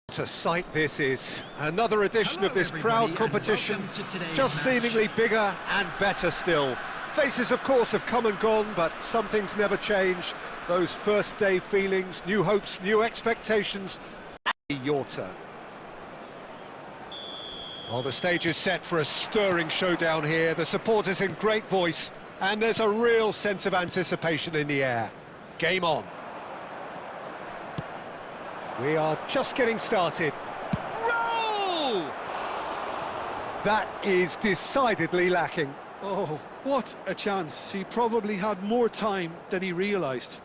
What a sight this is. Another edition of this proud competition, just seemingly bigger and better still. Faces, of course, have come and gone, but some things never change. Those first day feelings, new hopes, new expectations. Your turn. Well, the stage is set for a stirring showdown here. The supporters in great voice, and there's a real sense of anticipation in the air. Game on. We are just getting started. Roll! That is decidedly lacking. Oh, what a chance. He probably had more time than he realised.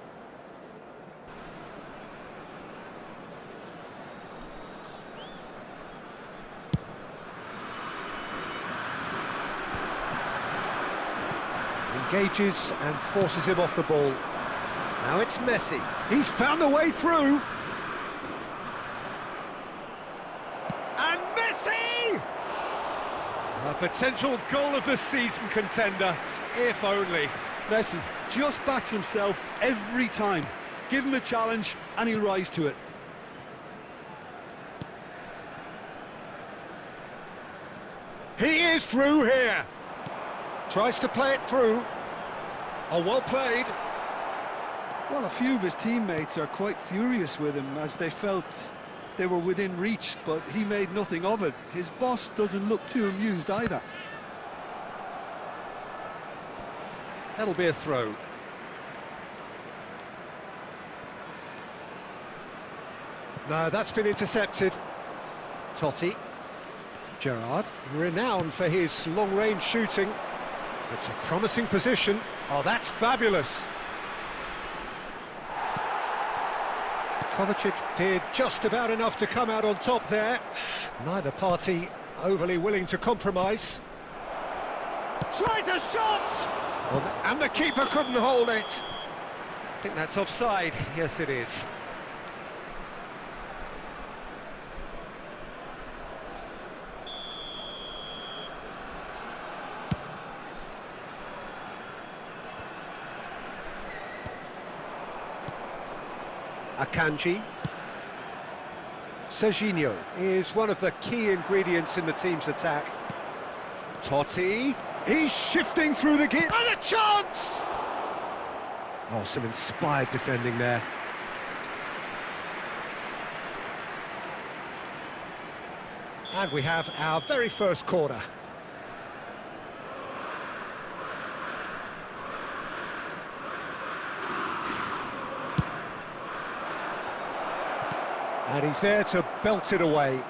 Engages and forces him off the ball. Now it's Messi. He's found a way through. And Messi! A potential goal of the season contender, if only. Messi just backs himself every time. Give him a challenge and he'll rise to it. He is through here. Tries to play it through. Oh, well played. Well, a few of his teammates are quite furious with him as they felt they were within reach, but he made nothing of it. His boss doesn't look too amused either. That'll be a throw. No, that's been intercepted. Totti. Gerrard, renowned for his long-range shooting. It's a promising position. Oh, that's fabulous. Kovacic did just about enough to come out on top there. Neither party overly willing to compromise. Tries a shot! And the keeper couldn't hold it. I think that's offside. Yes, it is. Akanji. Serginho is one of the key ingredients in the team's attack. Totti, he's shifting through the gap, and a chance! Oh, some inspired defending there. And we have our very first corner. And he's there to belt it away.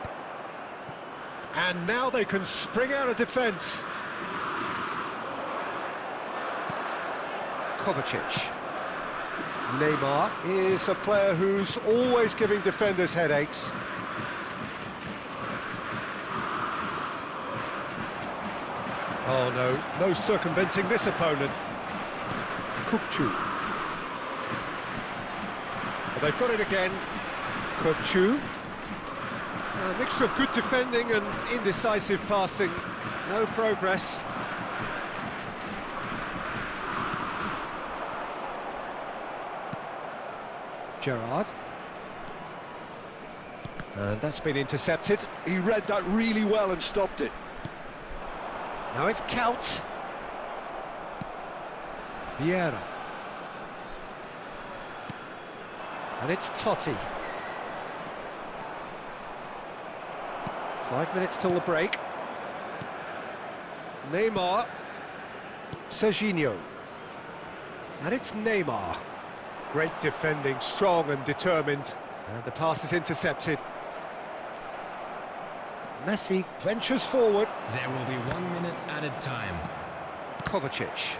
And now they can spring out of defence. Kovacic. Neymar is a player who's always giving defenders headaches. Oh no, no circumventing this opponent. Kukçu. Well, they've got it again. Kukçu. A mixture of good defending and indecisive passing. No progress. Gerrard. And that's been intercepted. He read that really well and stopped it. Now it's Kaut. Vieira. And it's Totti. 5 minutes till the break. Neymar. Serginho. And it's Neymar. Great defending, strong and determined. And the pass is intercepted. Messi ventures forward. There will be 1 minute added time. Kovacic.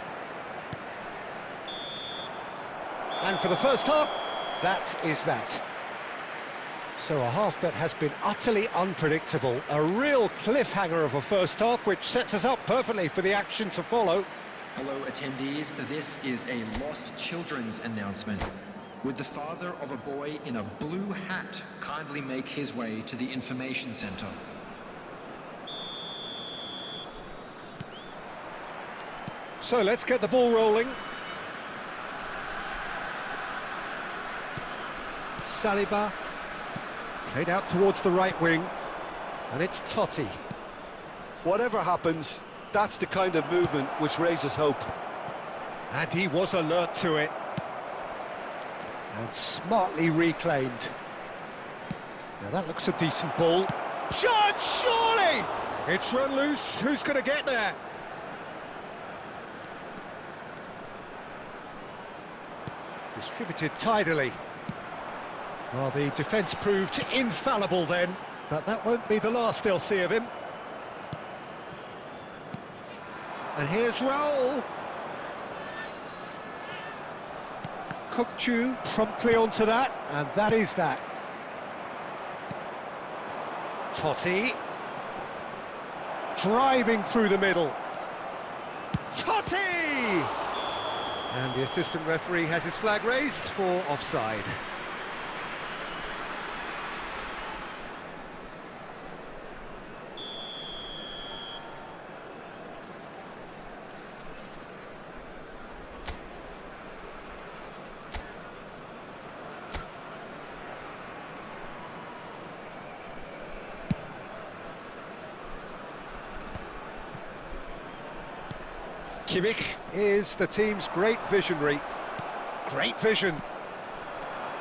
And for the first half, that is that. So a half that has been utterly unpredictable. A real cliffhanger of a first half, which sets us up perfectly for the action to follow. Hello attendees, this is a lost children's announcement. Would the father of a boy in a blue hat kindly make his way to the information center? So let's get the ball rolling. Saliba Played out towards the right wing, and it's Totti. Whatever happens, that's the kind of movement which raises hope. And he was alert to it. And smartly reclaimed. Now that looks a decent ball. Shot, surely! It's run loose, who's going to get there? Distributed tidily. Well, the defence proved infallible then, but that won't be the last they'll see of him. And here's Raul. Kukçu promptly onto that, and that is that. Totti. Driving through the middle. Totti! And the assistant referee has his flag raised for offside. Kimmich is the team's great visionary. Great vision.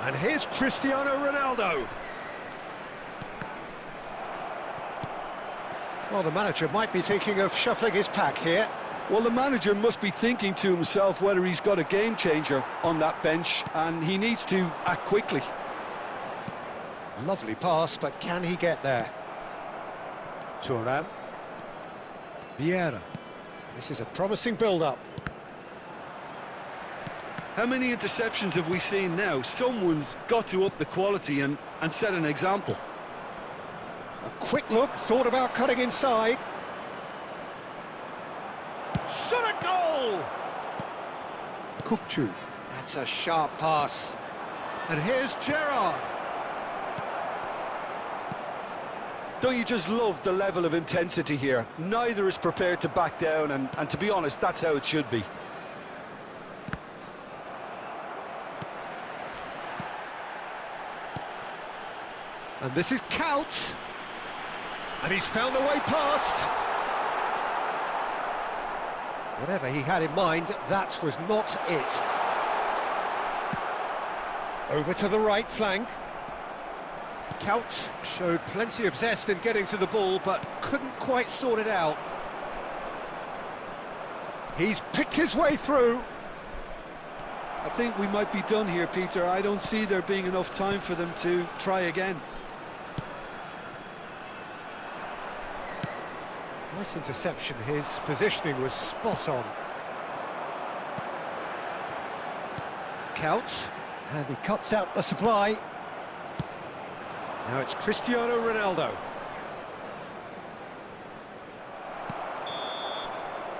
And here's Cristiano Ronaldo. Well, the manager might be thinking of shuffling his pack here. Well, the manager must be thinking to himself whether he's got a game changer on that bench, and he needs to act quickly. Lovely pass, but can he get there? Thuram. Vieira. This is a promising build-up. How many interceptions have we seen now? Someone's got to up the quality and set an example. A quick look, thought about cutting inside. Shot a goal! Kukçu. That's a sharp pass. And here's Gerrard. Don't you just love the level of intensity here? Neither is prepared to back down, and to be honest, that's how it should be. And this is Count. And he's found a way past. Whatever he had in mind, that was not it. Over to the right flank. Count showed plenty of zest in getting to the ball, but couldn't quite sort it out. He's picked his way through. I think we might be done here, Peter. I don't see there being enough time for them to try again. Nice interception, his positioning was spot on. Count, and he cuts out the supply. Now it's Cristiano Ronaldo.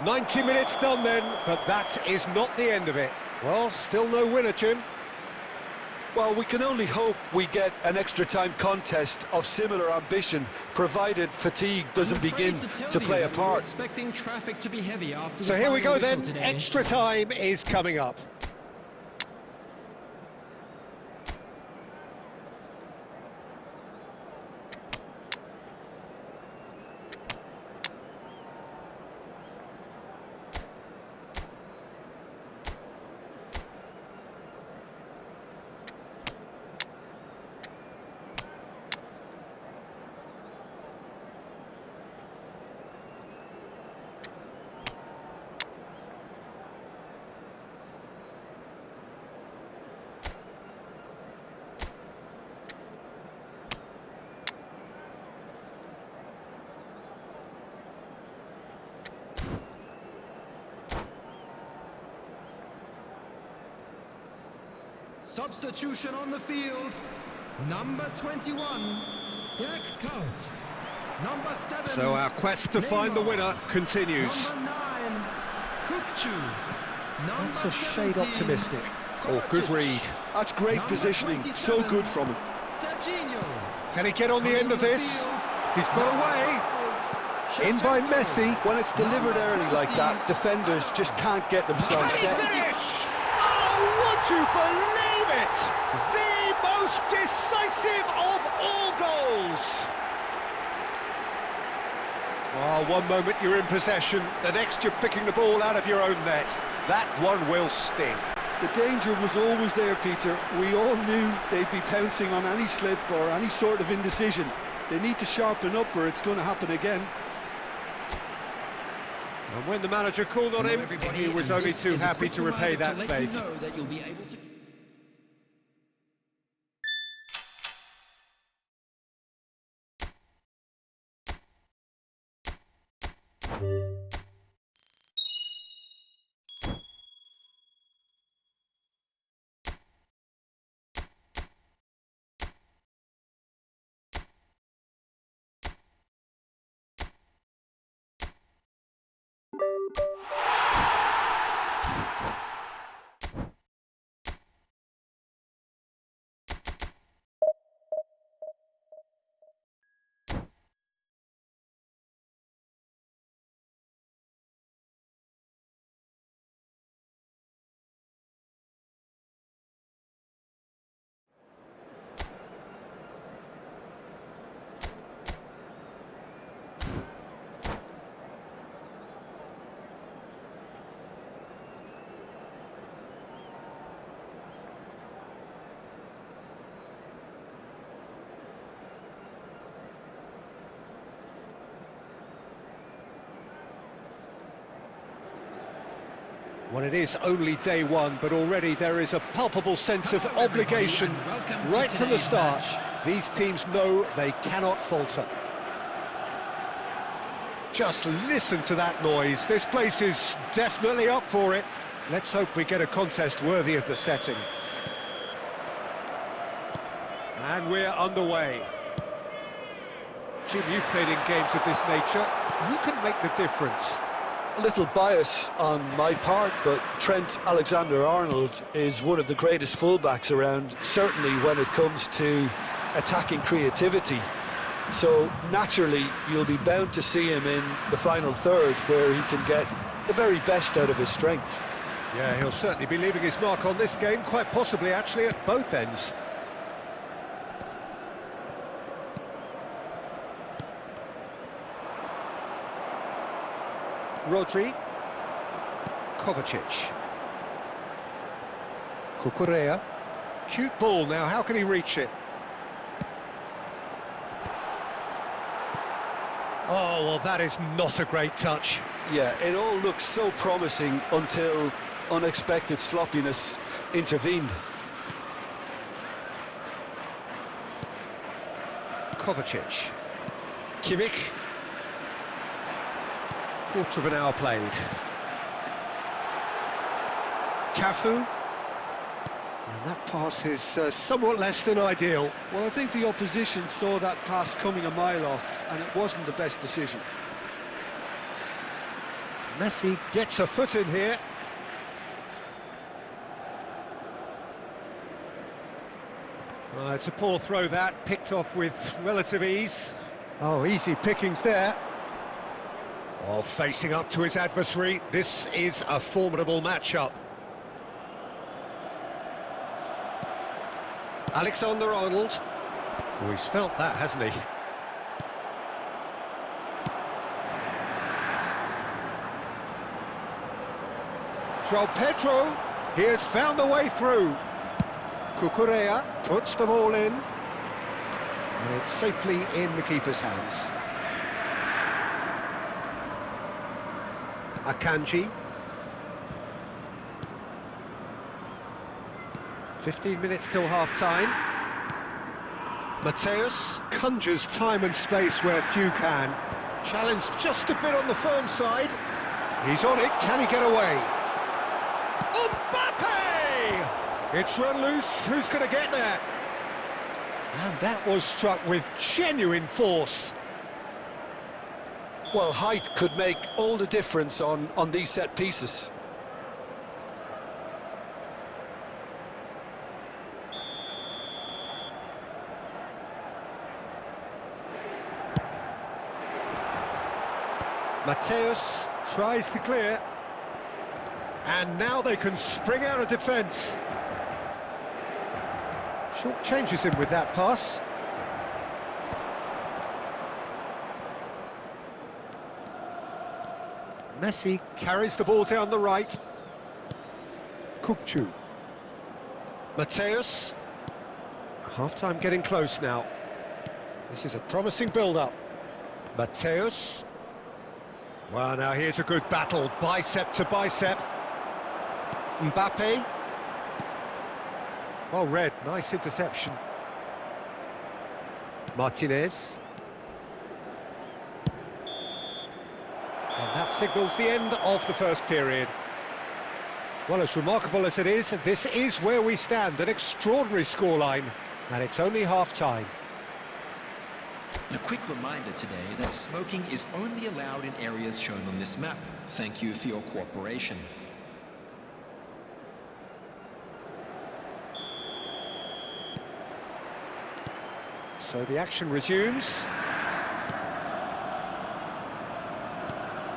90 minutes done then, but that is not the end of it. Well, still no winner, Jim. Well, we can only hope we get an extra time contest of similar ambition, provided fatigue doesn't begin to play a part. Expecting traffic to be heavy after So here we go then, extra time is coming up. Substitution on the field. Number 21, Dirk Kuyt. Number 7. So our quest to find the winner continues. Number 9, Kukçu. That's a shade optimistic. Oh, good read. That's great positioning, so good from him. Serginho. Can he get on the end of this? He's got away. In by Messi. When it's delivered early like that, defenders just can't get themselves set. Finish! Oh, would you believe it? The most most decisive of all goals! Oh, one moment you're in possession, the next you're picking the ball out of your own net. That one will sting. The danger was always there, Peter. We all knew they'd be pouncing on any slip or any sort of indecision. They need to sharpen up or it's going to happen again. And when the manager called on him, he was only too happy to repay that faith. That you'll be able to... Well, it is only day one, but already there is a palpable sense of obligation right from the start. These teams know they cannot falter. Just listen to that noise. This place is definitely up for it. Let's hope we get a contest worthy of the setting. And we're underway. Jim, you've played in games of this nature. Who can make the difference? A little bias on my part, but Trent Alexander-Arnold is one of the greatest fullbacks around, certainly when it comes to attacking creativity. So naturally, you'll be bound to see him in the final third, where he can get the very best out of his strengths. Yeah, he'll certainly be leaving his mark on this game, quite possibly actually at both ends. Rodri, Kovacic, Cucurella, cute ball now, how can he reach it? Oh, well that is not a great touch. Yeah, it all looks so promising until unexpected sloppiness intervened. Kovacic, Kimmich. Quarter of an hour played. Cafu. And that pass is somewhat less than ideal. Well, I think the opposition saw that pass coming a mile off, and it wasn't the best decision. Messi gets a foot in here. It's a poor throw that, picked off with relative ease. Oh, easy pickings there. Oh, facing up to his adversary, this is a formidable matchup. Alexander-Arnold. Oh, he's felt that, hasn't he? João Pedro, he has found a way through. Cucurella puts them all in. And it's safely in the keeper's hands. Akanji. 15 minutes till half-time. Mateus conjures time and space where few can. Challenged just a bit on the firm side. He's on it, can he get away? Mbappe! It's run loose, who's going to get there? And that was struck with genuine force. Well, height could make all the difference on these set pieces. Mateus tries to clear. And now they can spring out of defence. Short changes him with that pass. Messi carries the ball down the right. Kukçu. Mateus. Half-time getting close now. This is a promising build-up. Mateus. Well, now here's a good battle, bicep to bicep. Mbappe. Well read, nice interception. Martinez. And that signals the end of the first period. Well, as remarkable as it is, this is where we stand, an extraordinary scoreline, and it's only half-time. A quick reminder today that smoking is only allowed in areas shown on this map. Thank you for your cooperation. So the action resumes.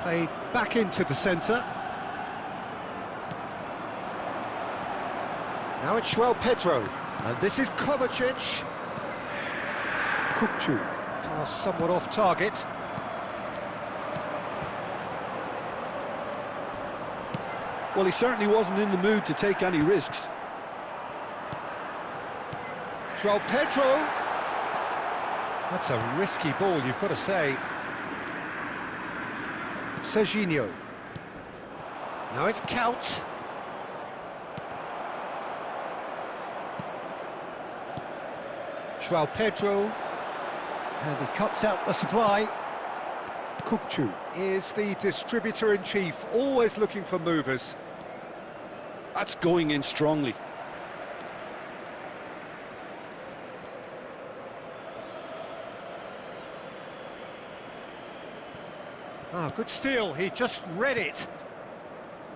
Played back into the centre. Now it's Pedro, and this is Kovacic. Kukçu. Pass somewhat off target. Well, he wasn't in the mood to take any risks. Pedro. That's a risky ball, you've got to say. Serginho. Now it's Kaut. Pedro. And he cuts out the supply. Kukçu is the distributor-in-chief, always looking for movers. That's going in strongly. Ah, good steal, he just read it.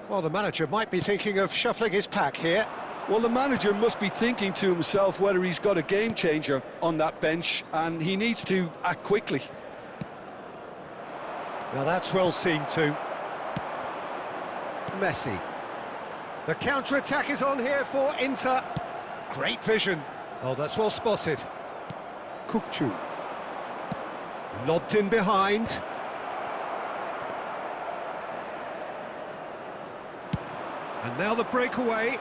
Well, the manager might be thinking of shuffling his pack here. Well, the manager must be thinking to himself whether he's got a game changer on that bench, and he needs to act quickly. Now that's well seen too. Messi. The counter-attack is on here for Inter. Great vision. Oh, that's well spotted. Kukçu. Lobbed in behind. And now the breakaway.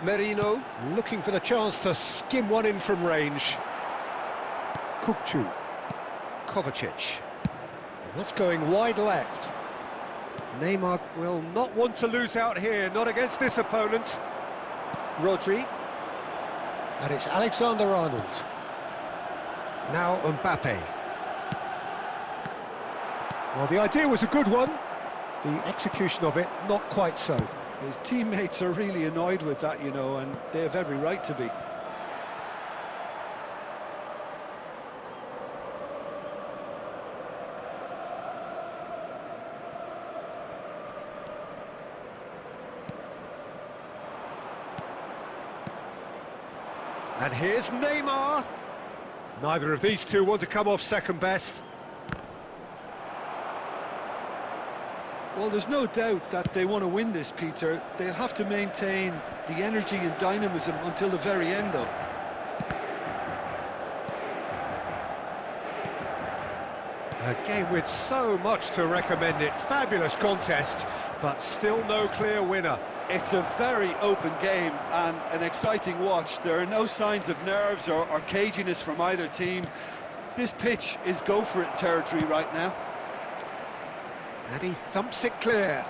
Merino looking for the chance to skim one in from range. Kukçu. Kovacic. That's going wide left. Neymar will not want to lose out here, not against this opponent. Rodri. And it's Alexander-Arnold. Now Mbappe. Well, the idea was a good one. The execution of it, not quite so. His teammates are really annoyed with that, you know, and they have every right to be. And here's Neymar. Neither of these two want to come off second best. Well, there's no doubt that they want to win this, Peter. They'll have to maintain the energy and dynamism until the very end, though. A game with so much to recommend it. Fabulous contest, but still no clear winner. It's a very open game and an exciting watch. There are no signs of nerves or caginess from either team. This pitch is go-for-it territory right now. And he thumps it clear.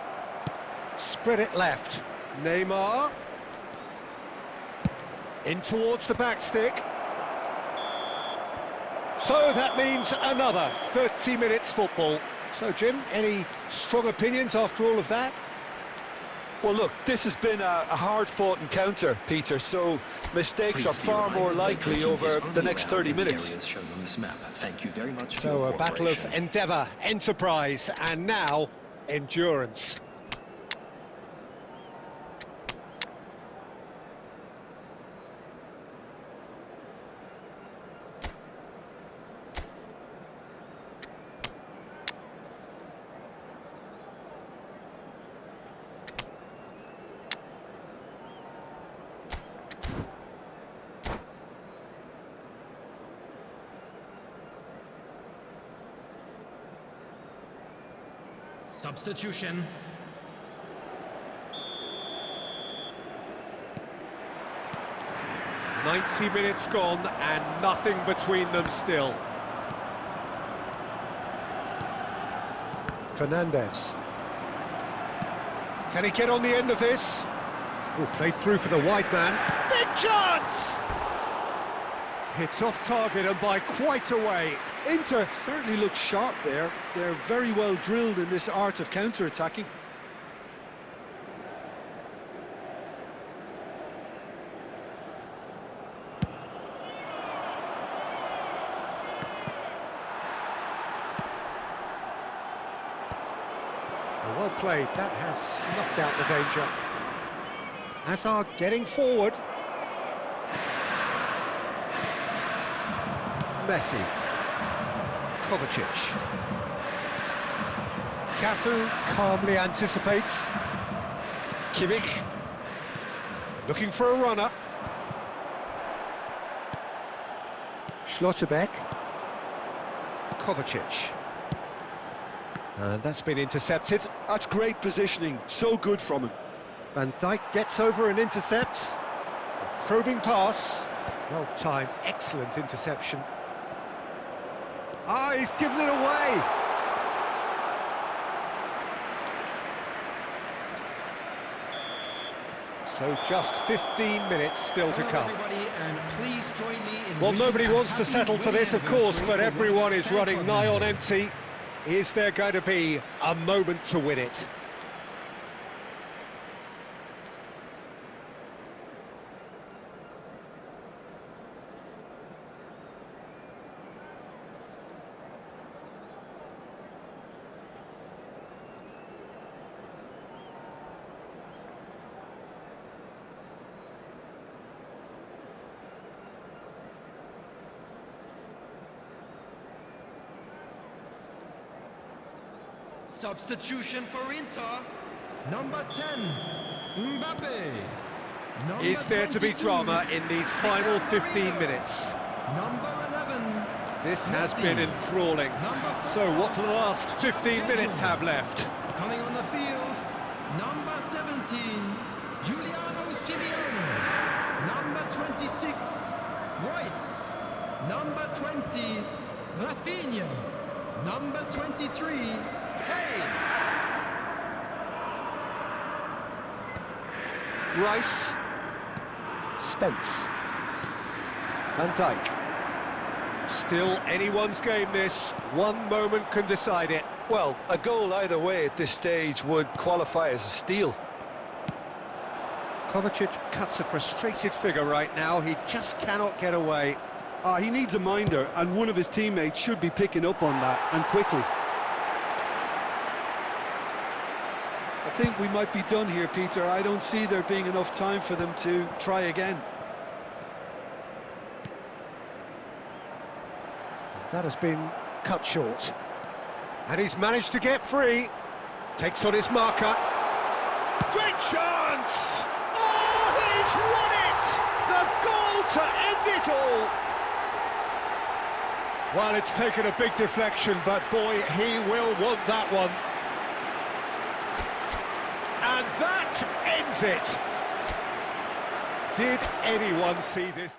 Spread it left. Neymar. In towards the back stick. So that means another 30 minutes football. So, Jim, any strong opinions after all of that? Well, look, this has been a hard-fought encounter, Peter, so mistakes are far more likely over the next 30 minutes. Thank you very much. So a battle of endeavour, enterprise, and now endurance. Substitution. "90 minutes gone and nothing between them still." Fernandez. Can he get on the end of this? Oh, played through for the wide man. Big chance! It's off target and by quite a way. Inter certainly look sharp there. They're very well drilled in this art of counter-attacking. Well played, that has snuffed out the danger. Hazard getting forward. Messi. Kovacic. Cafu calmly anticipates. Kimmich. Looking for a runner. Schlotterbeck. Kovacic. And that's been intercepted. That's great positioning, so good from him. Van Dijk gets over and intercepts. A probing pass. Well timed, excellent interception. Ah, he's given it away. So just 15 minutes still to come. And please join me in Well, wishing nobody a wants to happy settle for this, of wedding course, but anniversary everyone to is the running nigh on Falcons. empty. Is there going to be a moment to win it? Substitution for Inter. Number 10, Mbappe. Number Is there to be 22, drama in these final 15 Maria. minutes? Number 11. This has Messi. been enthralling. Number So what do the last 15 minutes have left? Coming on the field, number 17, Giuliano Simeone. Number 26, Royce. Number 20, Rafinha. Number 23, Hey. Rice. Spence. Van Dijk. Still anyone's game this. One moment can decide it. Well, a goal either way at this stage would qualify as a steal. Kovacic cuts a frustrated figure right now. He just cannot get away. He needs a minder, and one of his teammates should be picking up on that, and quickly. I think we might be done here, Peter. I don't see there being enough time for them to try again. That has been cut short. And he's managed to get free. Takes on his marker. Great chance! Oh, he's won it! The goal to end it all! Well, it's taken a big deflection, but boy, he will want that one. And that ends it! Did anyone see this?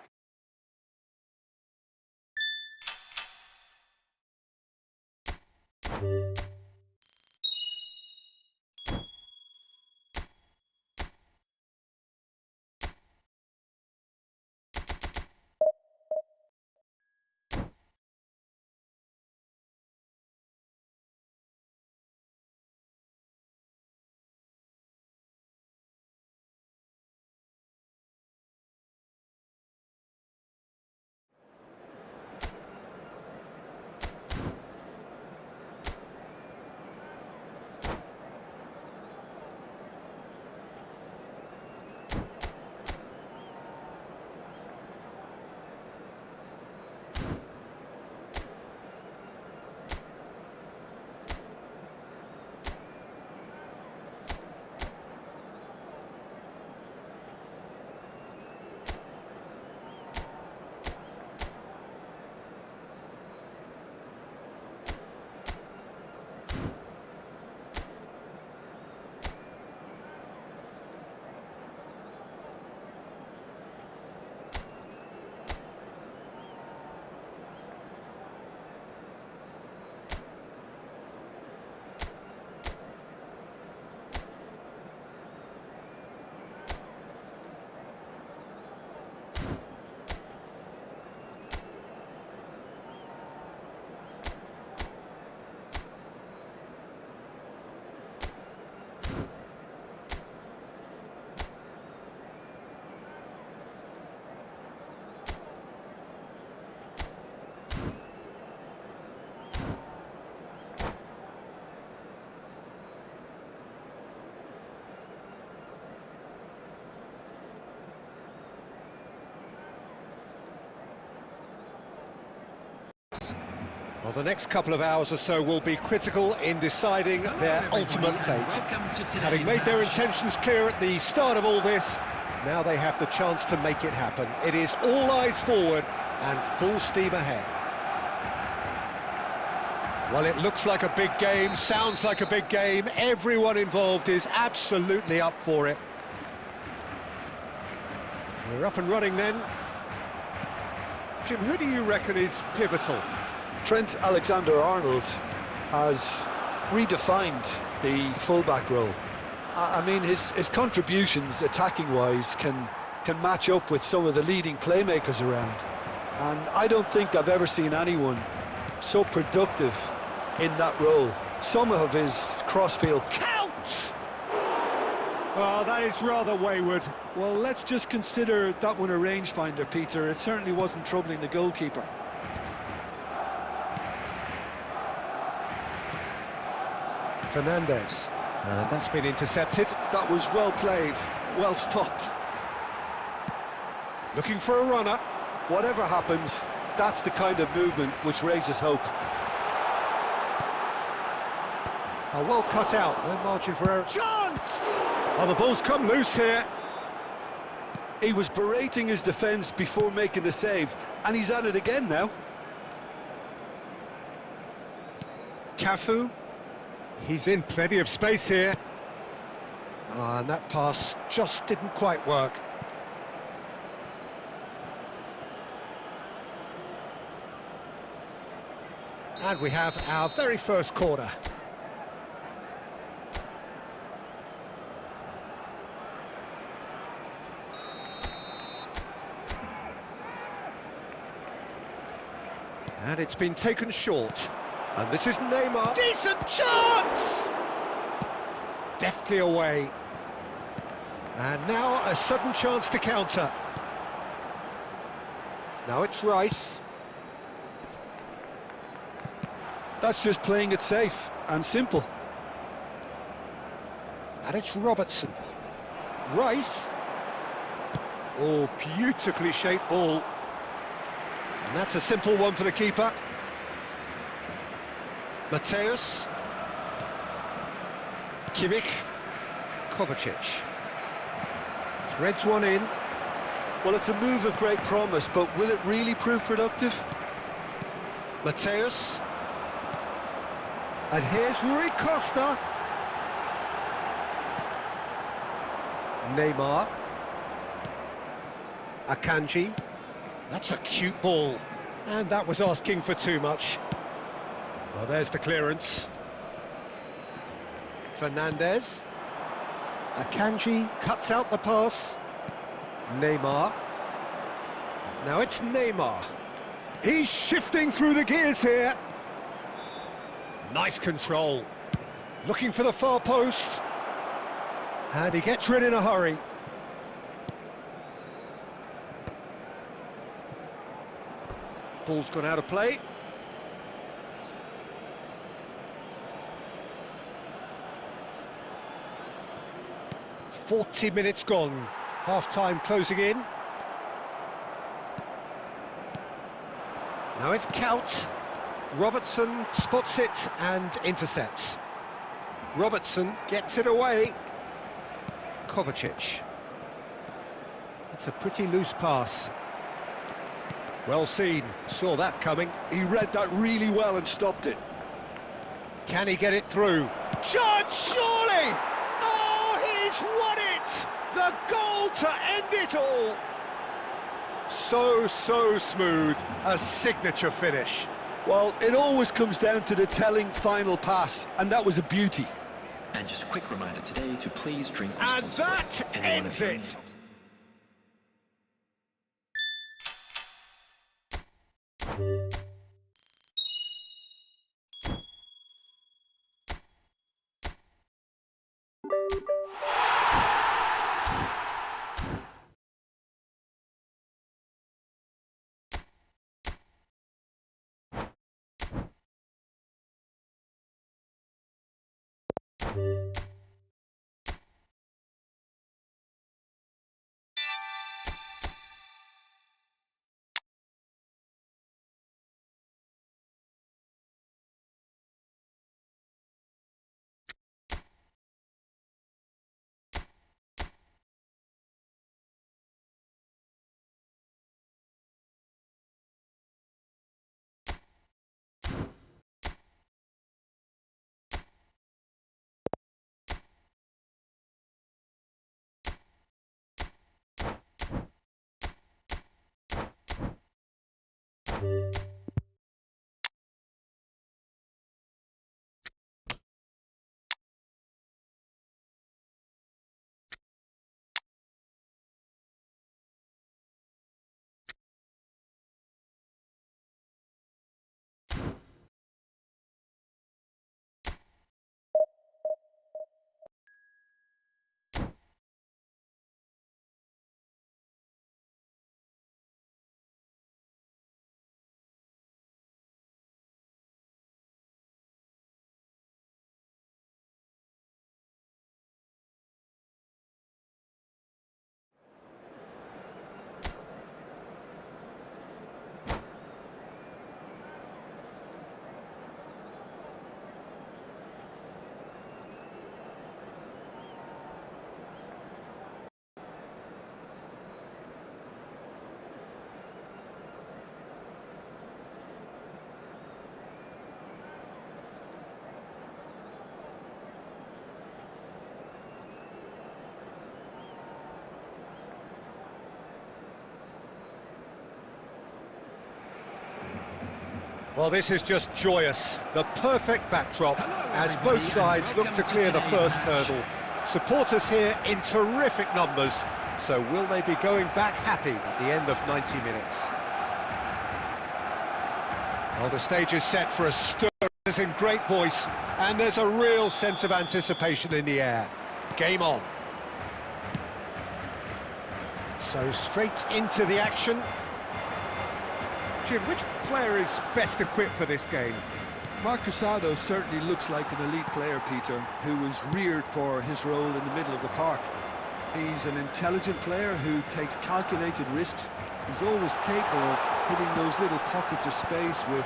Well, the next couple of hours or so will be critical in deciding their ultimate fate. Having made their intentions clear at the start of all this, now they have the chance to make it happen. It is all eyes forward and full steam ahead. Well, it looks like a big game, sounds like a big game. Everyone involved is absolutely up for it. We're up and running then. Jim, who do you reckon is pivotal? Trent Alexander-Arnold has redefined the fullback role. I mean, his contributions, attacking-wise, can match up with some of the leading playmakers around. And I don't think I've ever seen anyone so productive in that role. Some of his crossfield Count! Well, that is rather wayward. Well, let's just consider that one a rangefinder, Peter. It certainly wasn't troubling the goalkeeper. Fernandez. And that's been intercepted. That was well played, well stopped. Looking for a runner. Whatever happens, that's the kind of movement which raises hope. Oh, well cut out. No margin for error. Chance! Oh, the ball's come loose here. He was berating his defence before making the save, and he's at it again now. Cafu. He's in plenty of space here. And that pass just didn't quite work. And we have our very first corner. And it's been taken short. And this is Neymar. Decent chance! Deftly away. And now a sudden chance to counter. Now it's Rice. That's just playing it safe and simple. And it's Robertson. Rice. Oh, beautifully shaped ball. And that's a simple one for the keeper. Mateus. Kimmich. Kovacic. Threads one in. Well, it's a move of great promise, but will it really prove productive? Mateus. And here's Rui Costa. Neymar. Akanji. That's a cute ball. And that was asking for too much. Well, there's the clearance. Fernandez. Akanji cuts out the pass. Neymar. Now it's Neymar. He's shifting through the gears here. Nice control. Looking for the far post. And he gets rid in a hurry. Ball's gone out of play. "40 minutes gone. Half-time closing in. Now it's Kaut. Robertson spots it and intercepts. Robertson gets it away. Kovacic. It's a pretty loose pass. Well seen, saw that coming. He read that really well and stopped it. Can he get it through? Shot, surely! Oh, he's won it! The goal to end it all! So smooth, a signature finish. Well, it always comes down to the telling final pass, and that was a beauty. And just a quick reminder today to please drink And responsibly. that Anyone ends offending- it. Well, this is just joyous. The perfect backdrop as both sides look to clear the first hurdle. Supporters here in terrific numbers, so will they be going back happy at the end of 90 minutes? Well, the stage is set for a stir. It's in great voice, and there's a real sense of anticipation in the air. Game on. So straight into the action. Jim, which player is best equipped for this game? Marc Casado certainly looks like an elite player, Peter, who was reared for his role in the middle of the park. He's an intelligent player who takes calculated risks. He's always capable of hitting those little pockets of space with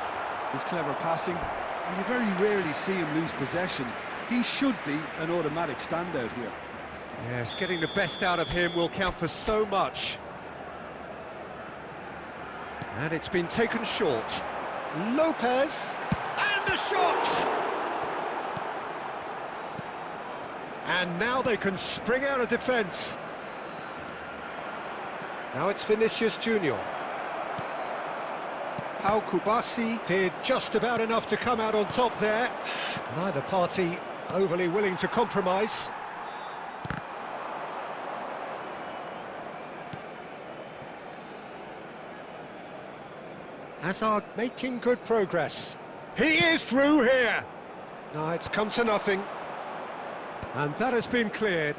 his clever passing, and you very rarely see him lose possession. He should be an automatic standout here. Yes, getting the best out of him will count for so much. And it's been taken short. Lopez, and the shot! And now they can spring out of defence. Now it's Vinicius Junior. Pau Kubasi did just about enough to come out on top there. Neither party overly willing to compromise. Hazard making good progress. He is through here. No, it's come to nothing. And that has been cleared.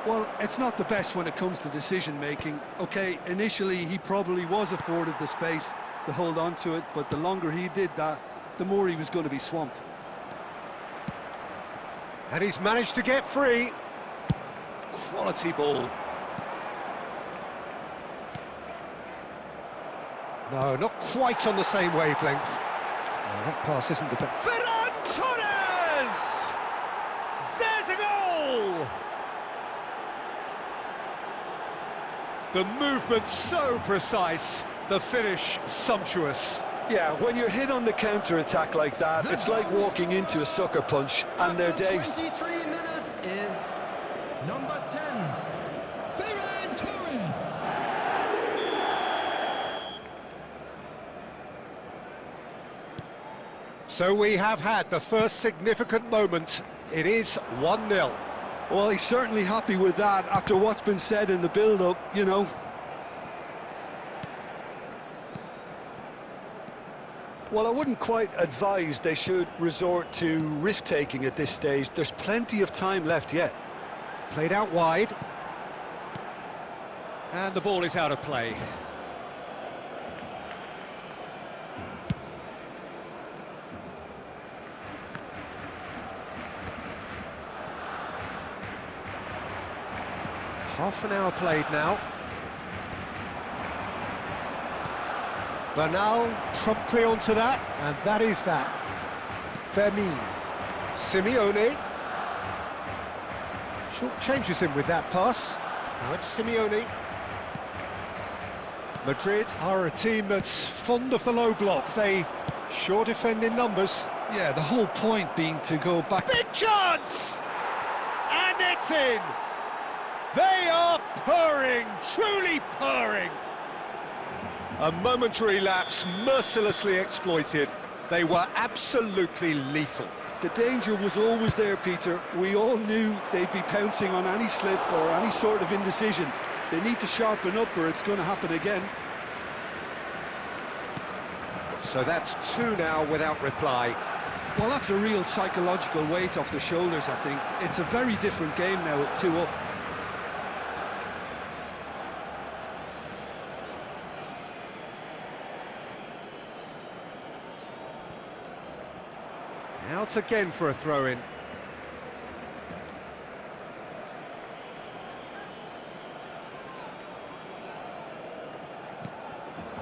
Well, it's not the best when it comes to decision-making. Okay, initially he probably was afforded the space to hold on to it, but the longer he did that, the more he was going to be swamped. And he's managed to get free. Quality ball. No, not quite on the same wavelength. No, that pass isn't the best. Ferran Torres! There's a goal! The movement so precise, the finish sumptuous. Yeah, when you're hit on the counter-attack like that, it's like walking into a sucker punch, and they're dazed. 23 minutes is number 10, Ferran Torres. So we have had the first significant moment. It is 1-0. Well, he's certainly happy with that after what's been said in the build-up, you know. Well, I wouldn't quite advise they should resort to risk-taking at this stage. There's plenty of time left yet. Played out wide. And the ball is out of play. Half an hour played now. Bernal promptly onto that, and that is that. Fermin. Simeone. Short changes him with that pass. Now it's Simeone. Madrid are a team that's fond of the low block. They sure defend in numbers. Yeah, the whole point being to go back. Big chance! And it's in! They are purring, truly purring. A momentary lapse mercilessly exploited. They were absolutely lethal. The danger was always there, Peter. We all knew they'd be pouncing on any slip or any sort of indecision. They need to sharpen up or it's going to happen again. So that's 2 now without reply. Well, that's a real psychological weight off the shoulders, I think. It's a very different game now at 2 up. Out again for a throw-in.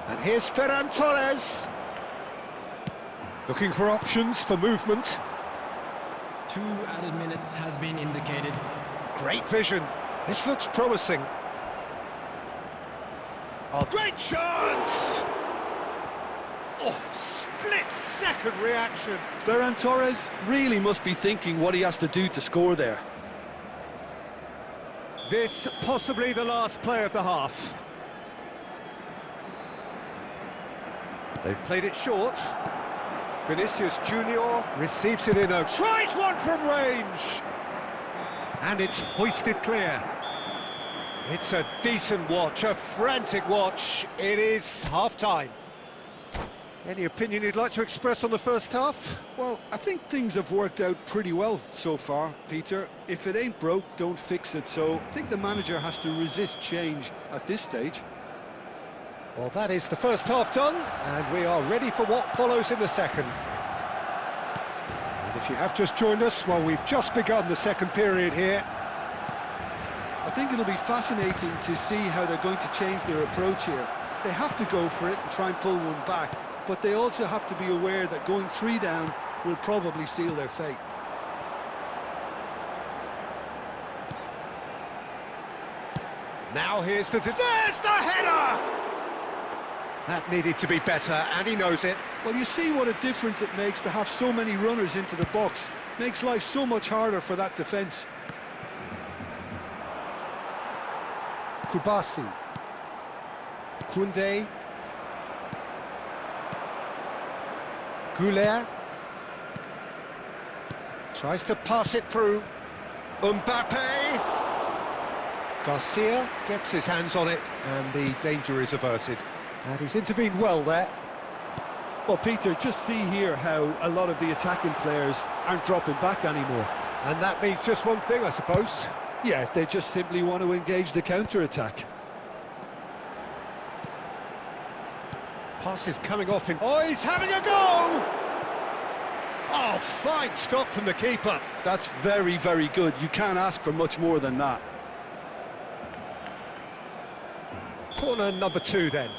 And here's Ferran Torres. Looking for options for movement. 2 added minutes has been indicated. Great vision. This looks promising. Oh, great chance! Oh, split-second reaction. Ferran Torres really must be thinking what he has to do to score there. This possibly the last play of the half. They've played it short. Vinicius Junior receives it in, tries one from range! And it's hoisted clear. It's a decent watch, a frantic watch. It is half-time. Any opinion you'd like to express on the first half? Well, I think things have worked out pretty well so far, Peter. If it ain't broke, don't fix it. So I think the manager has to resist change at this stage. Well, that is the first half done, and we are ready for what follows in the second. And if you have just joined us, well, we've just begun the second period here. I think it'll be fascinating to see how they're going to change their approach here. They have to go for it and try and pull one back, but they also have to be aware that going 3 down will probably seal their fate. Now there's the header! That needed to be better, and he knows it. Well, you see what a difference it makes to have so many runners into the box. Makes life so much harder for that defence. Kubasi. Koundé. Goulet. Tries to pass it through. Mbappe. Garcia gets his hands on it, and the danger is averted. And he's intervened well there. Well, Peter, just see here how a lot of the attacking players aren't dropping back anymore. And that means just one thing, I suppose. Yeah, they just simply want to engage the counter-attack. Pass is coming off in... Oh, he's having a go! Oh, fine stop from the keeper. That's very, very good. You can't ask for much more than that. Corner number 2 then.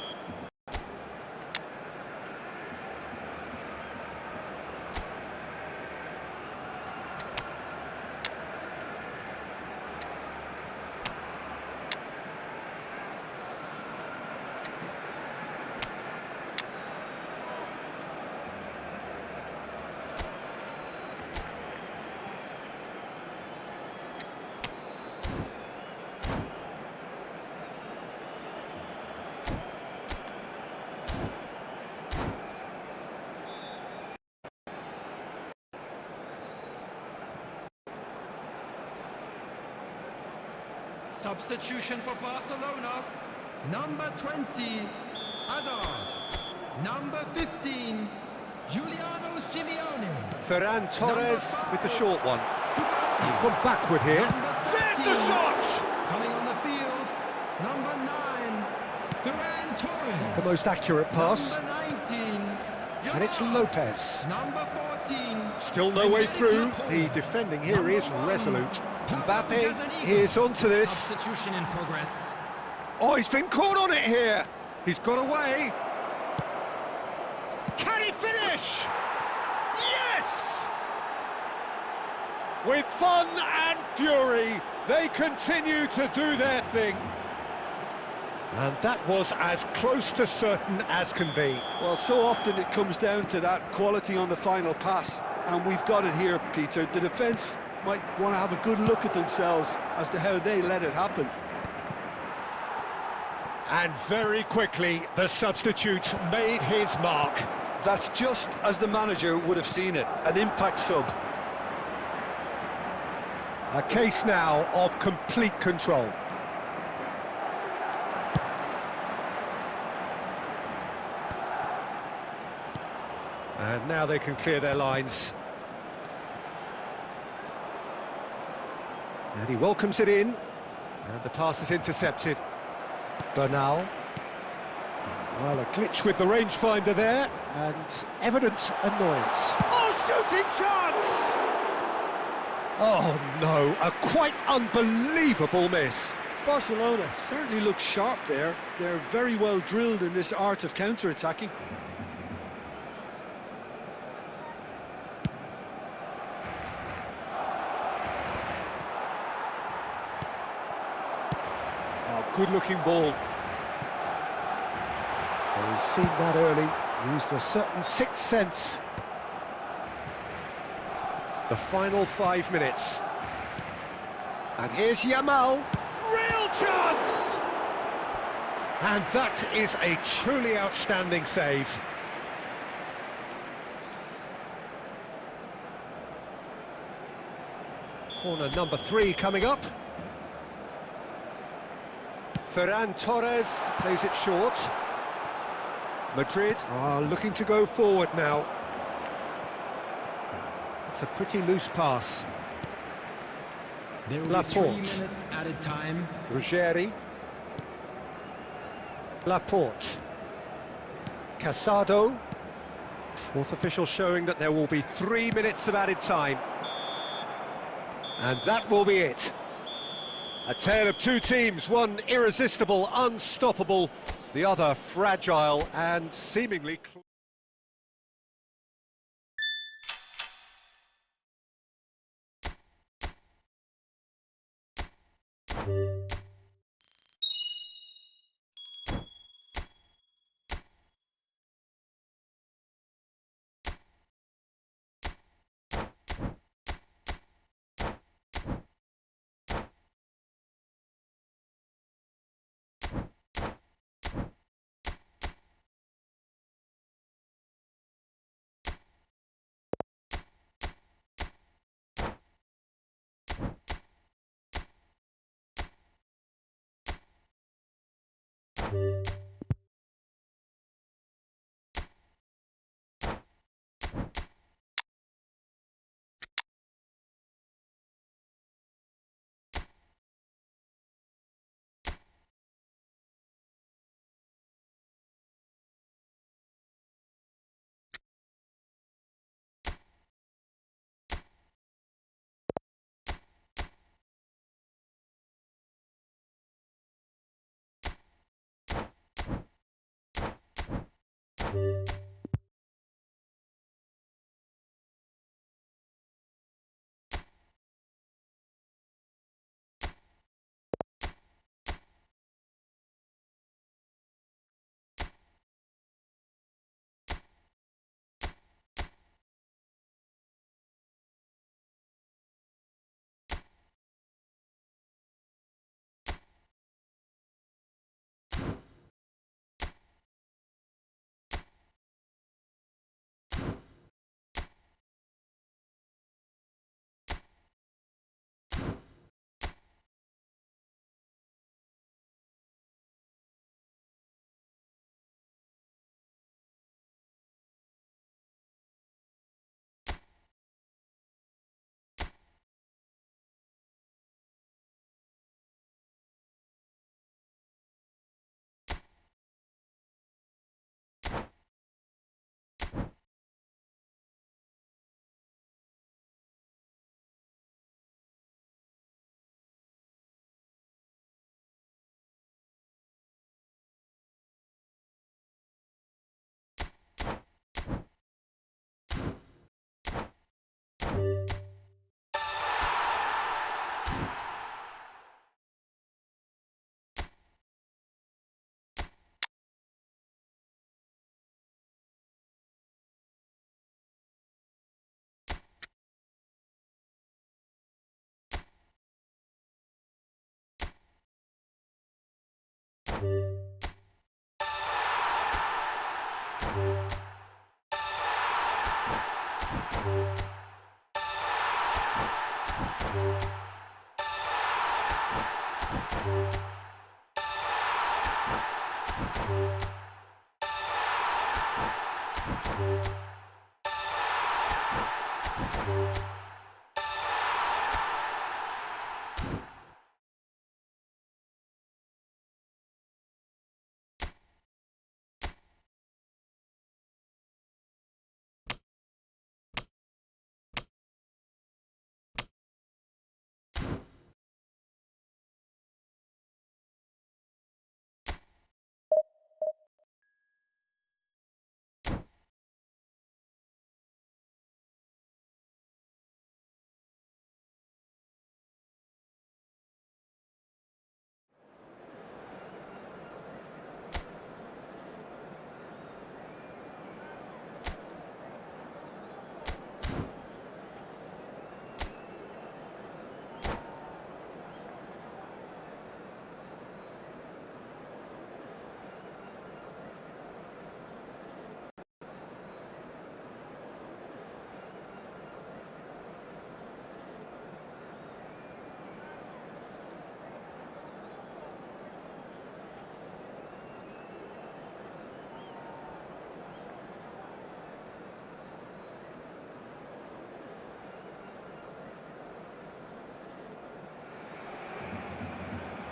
Substitution for Barcelona. Number 20, Hazard. Number 15, Giuliano Simeone. Ferran Torres with the short one. He's gone backward here. There's the shot! Coming on the field, number 9, Ferran Torres. The most accurate pass. Number 19, And it's Lopez. Number 14. Still no way through. The defending here is resolute. Mbappe is onto this. Substitution in progress. Oh, he's been caught on it here. He's got away. Can he finish? Yes! With fun and fury, they continue to do their thing. And that was as close to certain as can be. Well, so often it comes down to that quality on the final pass, and we've got it here, Peter. The defence might want to have a good look at themselves as to how they let it happen. And very quickly, the substitute made his mark. That's just as the manager would have seen it, an impact sub. A case now of complete control. And now they can clear their lines. And he welcomes it in. And the pass is intercepted. Bernal. Well, a glitch with the rangefinder there. And evident annoyance. Oh, shooting chance! Oh, no. A quite unbelievable miss. Barcelona certainly look sharp there. They're very well drilled in this art of counter-attacking. Good-looking ball. Well, he's seen that early, used a certain sixth sense. The final 5 minutes. And here's Yamal. Real chance! And that is a truly outstanding save. Corner number 3 coming up. Ferran Torres plays it short. Madrid are looking to go forward now. It's a pretty loose pass. There will be 3 Laporte. minutes added time. Ruggeri. Laporte. Casado. Fourth official showing that there will be 3 minutes of added time. And that will be it. A tale of two teams, one irresistible, unstoppable, the other fragile and seemingly...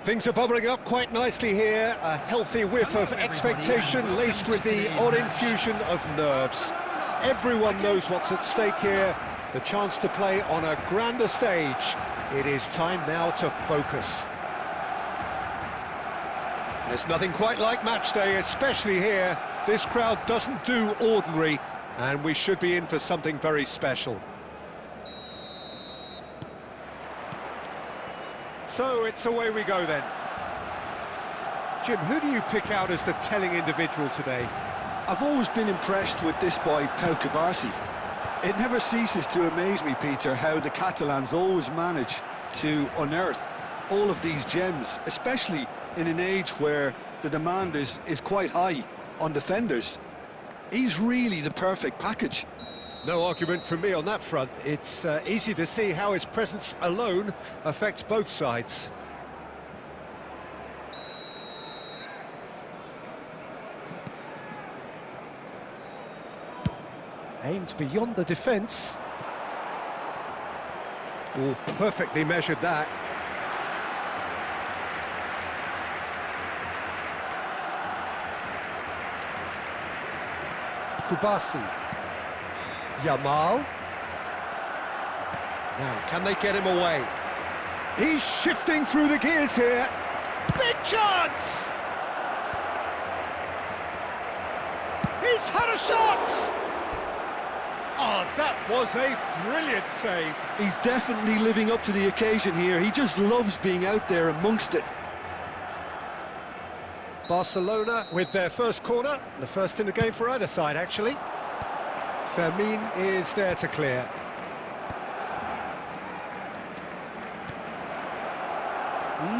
Things are bubbling up quite nicely here. A healthy whiff of expectation laced with the odd infusion of nerves. Everyone knows what's at stake here. The chance to play on a grander stage. It is time now to focus. There's nothing quite like match day, especially here. This crowd doesn't do ordinary, and we should be in for something very special. So it's away we go then. Jim, who do you pick out as the telling individual today? I've always been impressed with this boy, Pau Cubarsí. It never ceases to amaze me, Peter, how the Catalans always manage to unearth all of these gems, especially in an age where the demand is quite high on defenders. He's really the perfect package. No argument from me on that front. It's easy to see how his presence alone affects both sides. Aimed beyond the defence. Oh, perfectly measured that. Cubarsí. Yamal. Now, can they get him away? He's shifting through the gears here. Big chance! He's had a shot! Oh, that was a brilliant save. He's definitely living up to the occasion here. He just loves being out there amongst it. Barcelona with their first corner, the first in the game for either side, actually. Fermin is there to clear.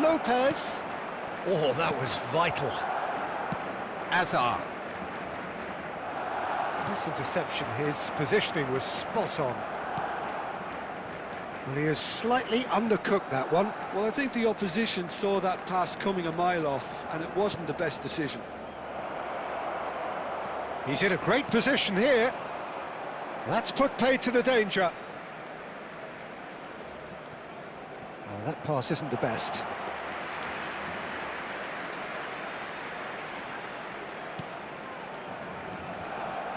Lopez. Oh, that was vital. Azar. This interception, his positioning was spot on. Well, he has slightly undercooked that one. Well, I think the opposition saw that pass coming a mile off, and it wasn't the best decision. He's in a great position here. That's put paid to the danger. Oh, that pass isn't the best.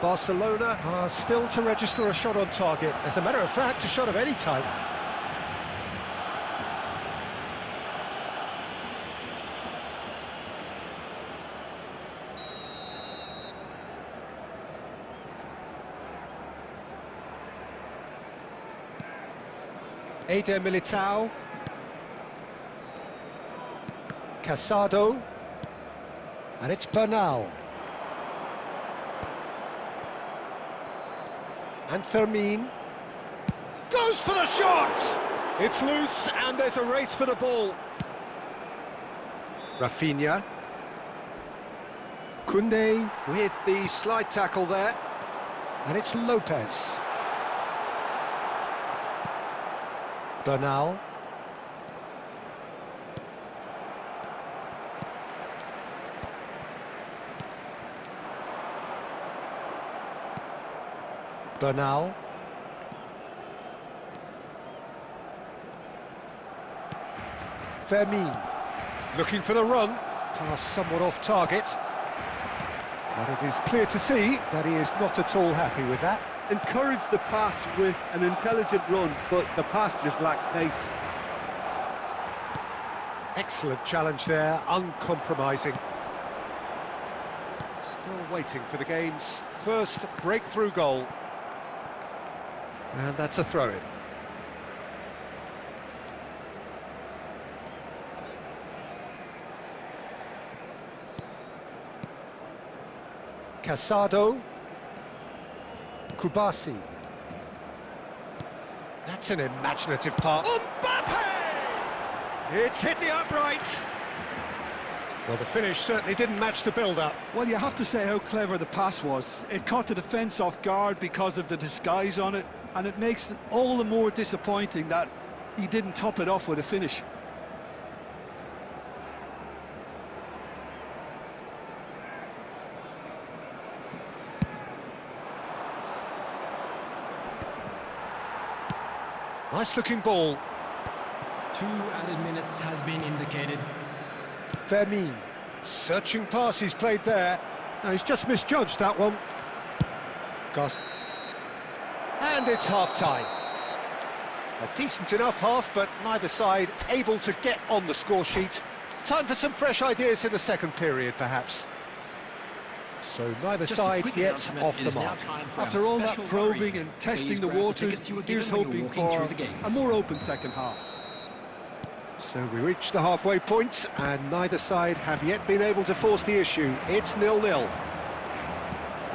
Barcelona are still to register a shot on target. As a matter of fact, a shot of any type. Eder Militao. Casado. And it's Bernal. And Fermin. Goes for the shot! It's loose and there's a race for the ball. Rafinha. Koundé with the slide tackle there. And it's Lopez. Bernal. Bernal. Fermin. Looking for the run. Pass somewhat off target. But it is clear to see that he is not at all happy with that. Encouraged the pass with an intelligent run, but the pass just lacked pace. Excellent challenge there, uncompromising. Still waiting for the game's first breakthrough goal. And that's a throw-in. Casado. Cubarsí. That's an imaginative pass. Mbappe! It's hit the upright. Well, the finish certainly didn't match the build-up. Well, you have to say how clever the pass was. It caught the defence off guard because of the disguise on it, and it makes it all the more disappointing that he didn't top it off with a finish. Nice looking ball. 2 added minutes has been indicated. Fermin, searching pass he's played there. No, he's just misjudged that one. Goss. And it's half-time. A decent enough half, but neither side able to get on the score sheet. Time for some fresh ideas in the second period, perhaps. So neither side yet off the mark. After all that probing and testing the waters, here's hoping for a more open second half. So we reach the halfway point, and neither side have yet been able to force the issue. It's 0-0.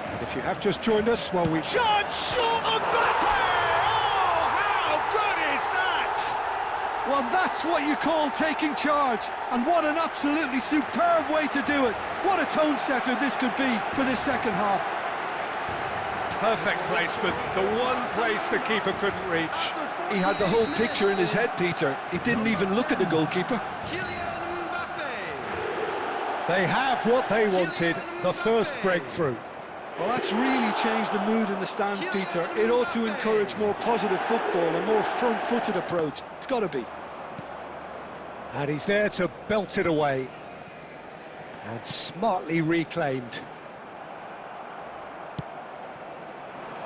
And if you have just joined us, well, we... Shot short of Mbappe! Oh, how good is that? Well, that's what you call taking charge, and what an absolutely superb way to do it. What a tone setter this could be for this second half. Perfect placement, the one place the keeper couldn't reach. He had the whole picture in his head, Peter. He didn't even look at the goalkeeper. They have what they wanted, the first breakthrough. Well, that's really changed the mood in the stands, Peter. It ought to encourage more positive football, a more front-footed approach. It's got to be. And he's there to belt it away. And smartly reclaimed.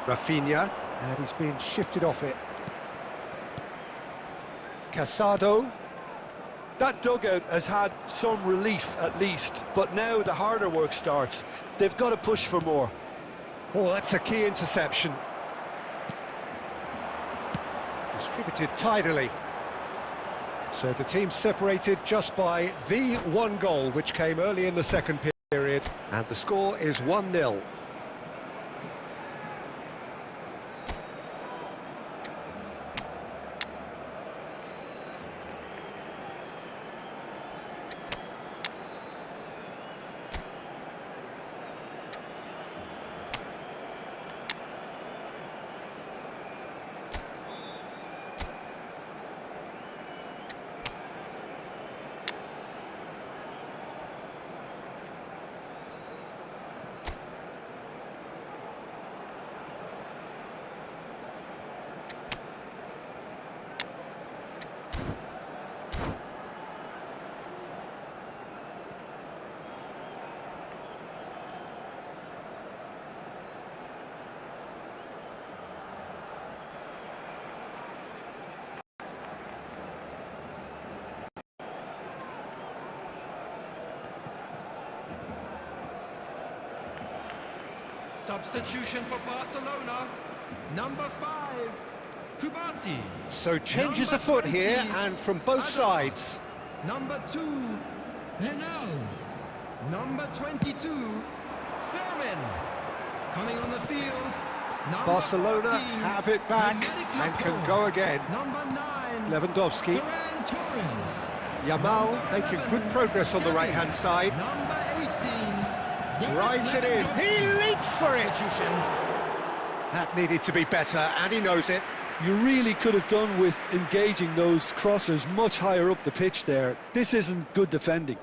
Rafinha, and he's been shifted off it. Casado. That dugout has had some relief at least, but now the harder work starts. They've got to push for more. Oh, that's a key interception. Distributed tidily. So the team separated just by the one goal, which came early in the second period, and the score is 1-0. Substitution for Barcelona, number 5, Kubasi. So changes afoot here, and from both sides. Number 2, Henao. Number 22, Fermin. Coming on the field, Barcelona 14, have it back and can go again. Number 9, Lewandowski. Ferran Torres. Yamal making good progress on the right-hand side. Number 18. Drives it in. He leaps for it. That needed to be better, and he knows it. You really could have done with engaging those crossers much higher up the pitch there. This isn't good defending.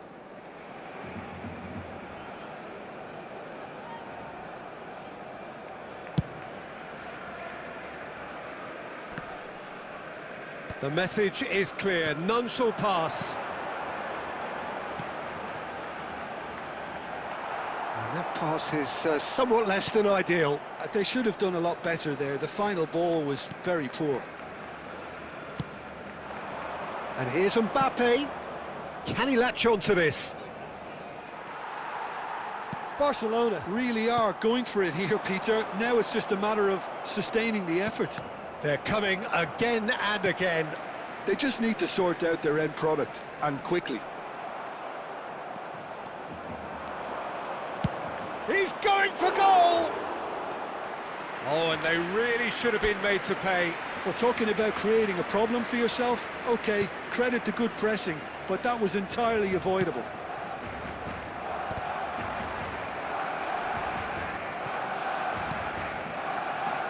The message is clear. None shall pass. And that pass is somewhat less than ideal. They should have done a lot better there. The final ball was very poor. And here's Mbappe. Can he latch on to this? Barcelona really are going for it here, Peter. Now it's just a matter of sustaining the effort. They're coming again and again. They just need to sort out their end product, and quickly. He's going for goal! Oh, and they really should have been made to pay. We're talking about creating a problem for yourself. OK, credit to good pressing, but that was entirely avoidable.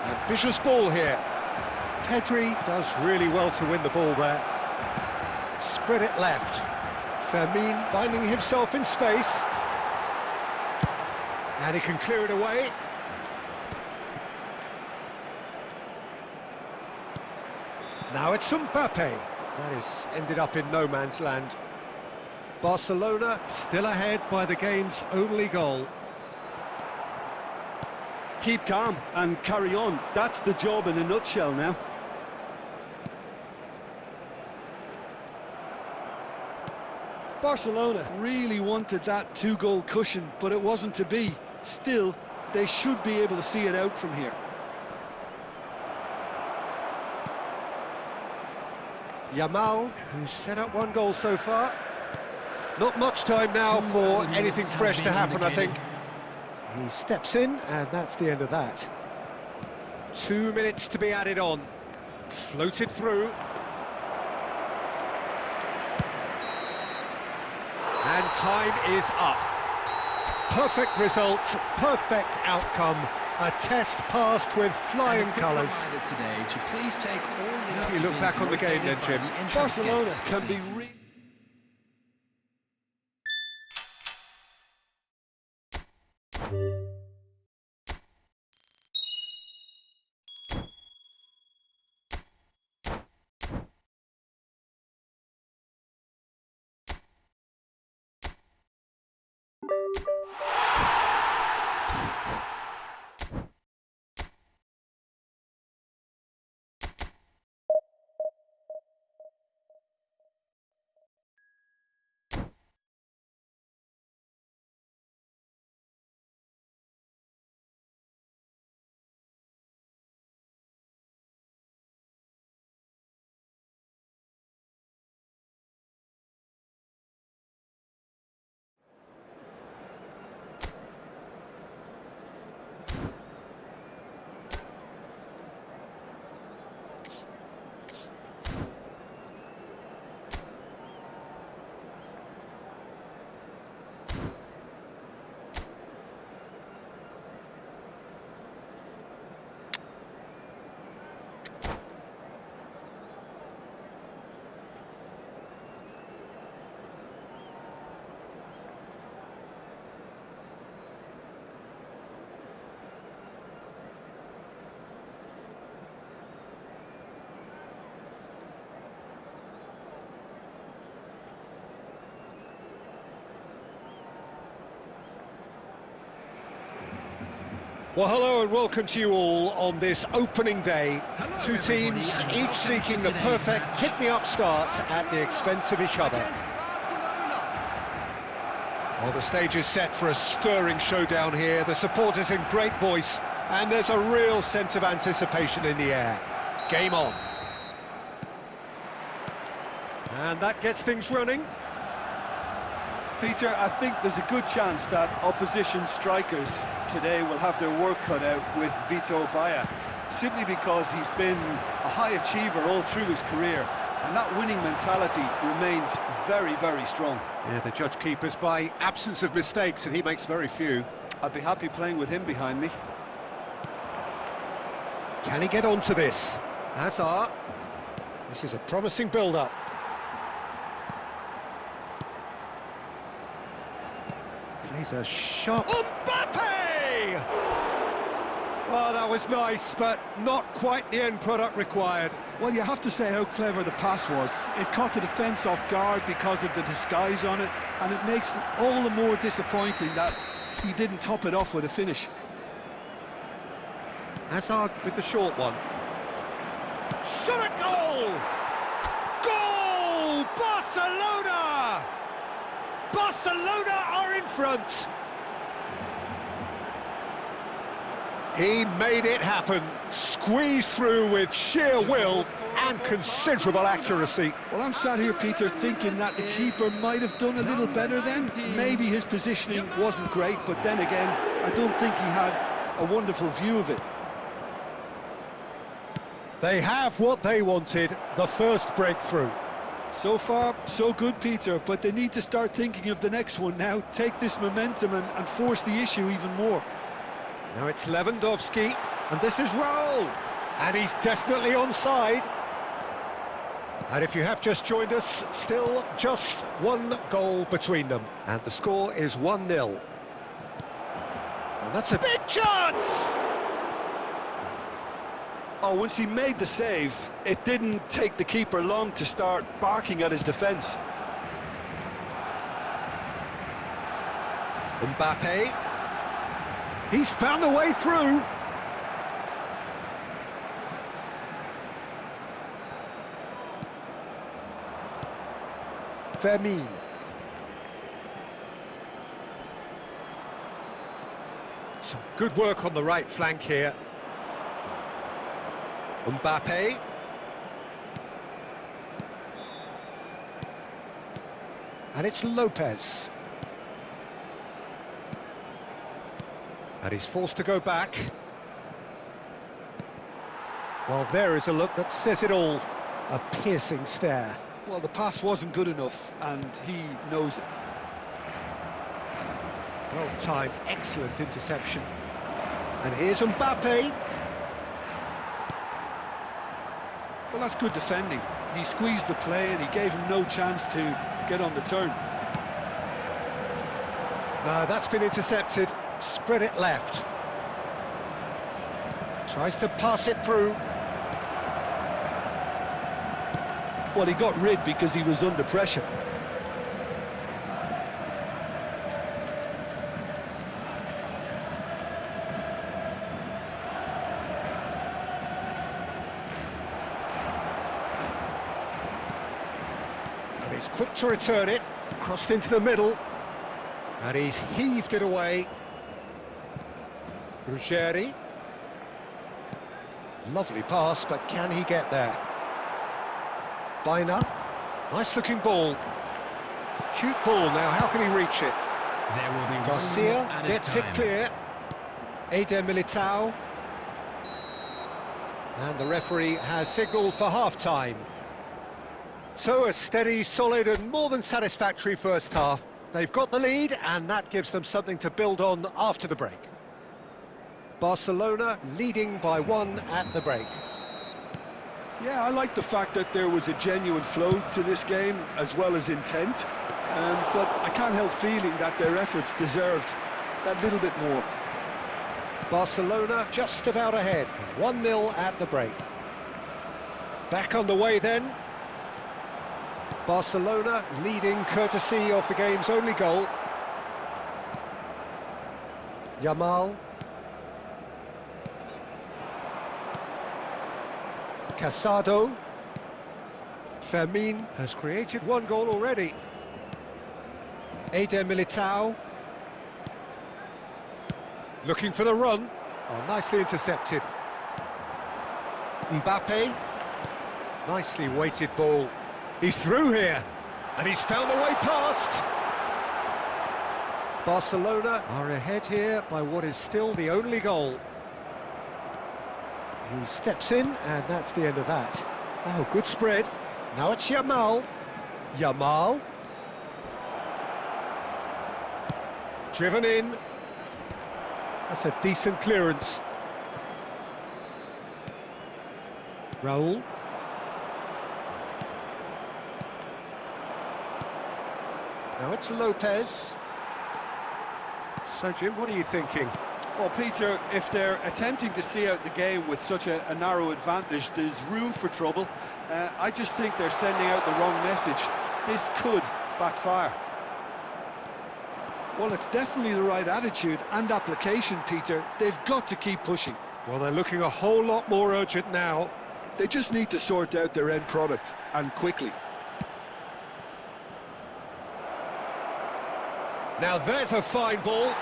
Ambitious ball here. Pedri does really well to win the ball there. Spread it left. Fermin finding himself in space. And he can clear it away. Now it's Mbappe. That is ended up in no man's land. Barcelona still ahead by the game's only goal. Keep calm and carry on. That's the job in a nutshell now. Barcelona really wanted that two-goal cushion, but it wasn't to be. Still, they should be able to see it out from here. Yamal, who's set up one goal so far. Not much time now for anything fresh to happen, I think. He steps in, and that's the end of that. 2 minutes to be added on. Floated through. And time is up. Perfect result, perfect outcome. A test passed with flying colours. How do you look back on the game then, Jim? Barcelona can be Well, hello and welcome to you all on this opening day. Two teams, each seeking the perfect pick-me-up start at the expense of each other. Well, the stage is set for a stirring showdown here. The supporters in great voice, and there's a real sense of anticipation in the air. Game on. And that gets things running. Peter, I think there's a good chance that opposition strikers today will have their work cut out with Vito Baia, simply because he's been a high achiever all through his career, and that winning mentality remains very, very strong. Yeah, they judge keepers by absence of mistakes, and he makes very few. I'd be happy playing with him behind me. Can he get onto this? Hazard. This is a promising build-up. Plays a shot. Mbappe! Well, that was nice, but not quite the end product required. Well, you have to say how clever the pass was. It caught the defence off guard because of the disguise on it, and it makes it all the more disappointing that he didn't top it off with a finish. Hazard with the short one. Shot at goal! Goal! Barcelona! Barcelona are in front. He made it happen, squeezed through with sheer will and considerable accuracy. Well, I'm sat here, Peter, thinking that the keeper might have done a little better then. Maybe his positioning wasn't great, but then again, I don't think he had a wonderful view of it. They have what they wanted, the first breakthrough. So far, so good, Peter, but they need to start thinking of the next one now, take this momentum and force the issue even more. Now it's Lewandowski, and this is Raul, and he's definitely onside. And if you have just joined us, still just one goal between them, and the score is 1-0. And that's a big chance! Oh, once he made the save, it didn't take the keeper long to start barking at his defence. Mbappe. He's found a way through. Fermin. Some good work on the right flank here. Mbappe. And it's Lopez. And he's forced to go back. Well, there is a look that says it all. A piercing stare. Well, the pass wasn't good enough, and he knows it. Well timed, excellent interception. And here's Mbappe. Well, that's good defending. He squeezed the play and he gave him no chance to get on the turn. No, that's been intercepted. Spread it left. Tries to pass it through. Well, he got rid because he was under pressure. And he's quick to return it. Crossed into the middle. And he's heaved it away. Ruggeri. Lovely pass, but can he get there? Bina. Nice looking ball. Cute ball now, how can he reach it? There will be Garcia added gets time. it clear. Eder Militao. And the referee has signalled for half-time. So a steady, solid and more than satisfactory first half. They've got the lead and that gives them something to build on after the break. Barcelona leading by 1 at the break. Yeah, I like the fact that there was a genuine flow to this game as well as intent, but I can't help feeling that their efforts deserved that little bit more. Barcelona just about ahead, 1-0 at the break. Back on the way then. Barcelona leading courtesy of the game's only goal. Yamal. Casado. Fermin has created 1 goal already. Eder Militao. Looking for the run. Oh, nicely intercepted. Mbappe. Nicely weighted ball. He's through here. And he's found a way past. Barcelona are ahead here by what is still the only goal. He steps in, and that's the end of that. Oh, good spread. Now it's Yamal. Yamal. Driven in. That's a decent clearance. Raul. Now it's Lopez. So, Jim, what are you thinking? Well, Peter, if they're attempting to see out the game with such a narrow advantage, there's room for trouble. I just think they're sending out the wrong message. This could backfire. Well, it's definitely the right attitude and application, Peter. They've got to keep pushing. Well, they're looking a whole lot more urgent now. They just need to sort out their end product, and quickly. Now there's a fine ball.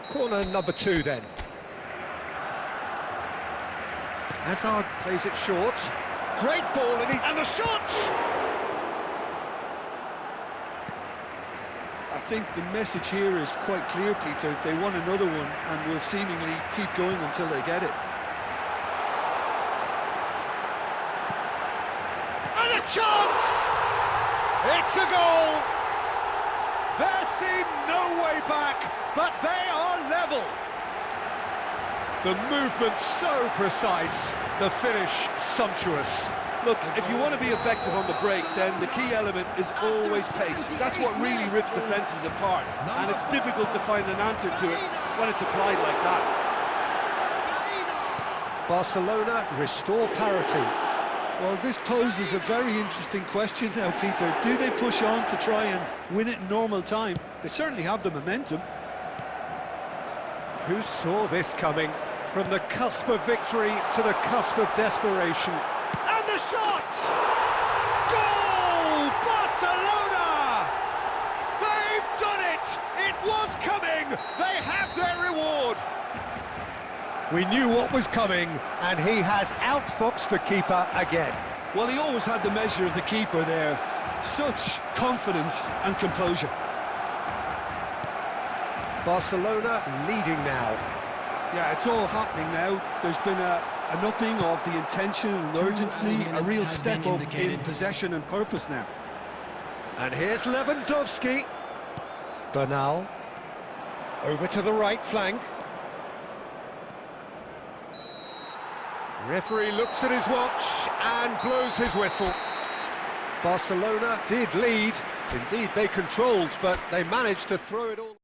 Corner number 2 then. Hazard plays it short. Great ball and the shots! I think the message here is quite clear, Peter. They want another one and will seemingly keep going until they get it. And a chance! It's a goal! There seemed no way back, but they are level. The movement so precise, the finish sumptuous. Look, if you want to be effective on the break, then the key element is always pace. That's what really rips defences apart, and it's difficult to find an answer to it when it's applied like that. Barcelona restore parity. Well, this poses a very interesting question now, Peter. Do they push on to try and win it in normal time? They certainly have the momentum. Who saw this coming? From the cusp of victory to the cusp of desperation. And the shot! Goal! Barcelona! They've done it! It was coming! They have their reward! We knew what was coming, and he has outfoxed the keeper again. Well, he always had the measure of the keeper there. Such confidence and composure. Barcelona leading now. Yeah, it's all happening now. There's been an upping of the intention and urgency, a real step up in possession and purpose now. And here's Lewandowski. Bernal. Over to the right flank. Referee looks at his watch and blows his whistle. Barcelona did lead. Indeed, they controlled, but they managed to throw it all.